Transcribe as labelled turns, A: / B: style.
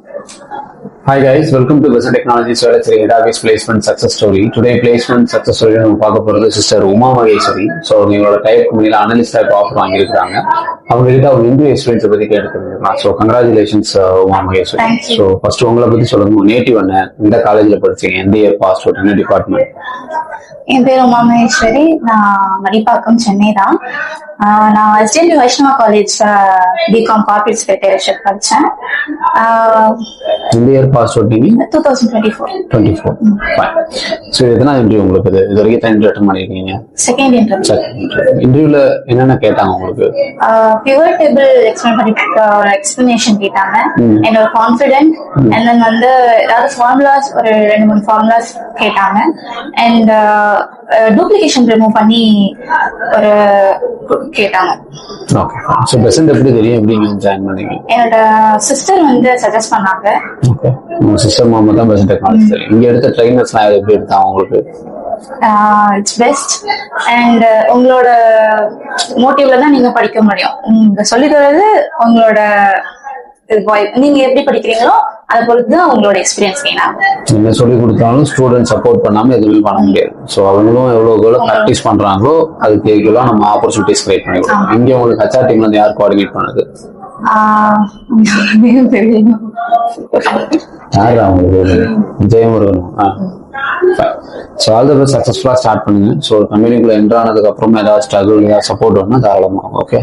A: Hi guys, welcome to Bison Technologies Database Placement Success Story. Today placement success story நம்ம பார்க்க போறது sister Uma Maheswari. So நீங்களோட type கம்பெனியில் analyst type offer வாங்கியிருக்காங்க. அவங்க கிட்ட அவங்க இன்டர்வியூ எக்ஸ்பீரியன்ஸை பத்தி கேட்டுருக்காங்க. So congratulations Uma Maheswari. So first உங்களை பத்தி சொல்லுங்க. நேட்டிவ் என்ன, எந்த காலேஜ்ல படிச்சீங்க, எந்த இயர் பாஸ் அவுட், என்ன டிபார்ட்மெண்ட்?
B: என் பேர் உமா மகேஸ்வரி. நான் மடிப்பாக்கம், சென்னை தான். நான் SDNB Vaishnava college BCom corporate secretaryship படித்தேன்.
A: இந்த இயர் பாஸ் அவுட் நீங்க
B: 2024.
A: ஸோ எத்தனை இன்டர்வியூ உங்களுக்கு இது வரைக்கும் டைம் அட்டன் பண்ணிருக்கீங்க?
B: Second interview.
A: இன்டர்வியூல என்னென்ன கேட்டாங்க உங்களுக்கு?
B: பிவர் டேபிள் எக்ஸ்பிளனேஷன் கேட்டாங்க. என்னோட கான்ஃபிடென்ட் அண்ட் தென் வந்து ஏதாவது ஃபார்முலாஸ் ஒரு 2-3 ஃபார்முலாஸ் கேட்டாங்க. அண்ட் டூப்ளிகேஷன் ரிமூவ் பண்ணி ஒரு கேட்டாங்க.
A: ஓகே. சோ பெசன்ட் எப்படி தெரியும், எப்படி நீங்க ஜாயின் பண்ணீங்க?
B: என்னோட சிஸ்டர் வந்து சஜஸ்ட் பண்ணாங்க.
A: ஓகே. உங்க சிஸ்டர் மாமா தான் பெசன்ட் டெக்னாலஜி. இங்க எடுத்த ட்ரைனர்ஸ்லாம் எப்படி எடுத்தாங்க உங்களுக்கு?
B: It's best. அண்ட் உங்களோட மோட்டிவ்ல தான் நீங்க படிக்க முடியும். நீங்க சொல்லி தரது உங்களோட நீங்க எப்படி படிக்கிறீங்களோ அதை பொறுத்து தான் உங்களோட எக்ஸ்பீரியன்ஸ் வேணும்.
A: நீங்க சொல்லி கொடுத்தாலும் ஸ்டூடெண்ட் சப்போர்ட் பண்ணாம எதுவுமே பண்ண முடியாது. ஸோ அவங்களும் எவ்வளவு ப்ராக்டிஸ் பண்றாங்களோ அதுக்கு எவ்வளோ நம்ம ஆப்பர்ச்சுனிட்டிஸ் கிரியேட் பண்ணி கொடுக்கணும். இங்க உங்களுக்கு ஹச்ஆர் டீம்ல இருந்து யார் கோஆர்டினேட் பண்ணது? யார் அவங்களுக்கு? Vijayamurugan. So all the best, சக்ஸஸ்ஃபுல்லா ஸ்டார்ட் பண்ணுங்க. ஸோ கம்பெனிக்குள்ள என்ட்ரு ஆனதுக்கு அப்புறமா ஏதாவது ஸ்ட்ரகிள், ஏதாவது சப்போர்ட் வேணும்னா தாராளமா. ஓகே.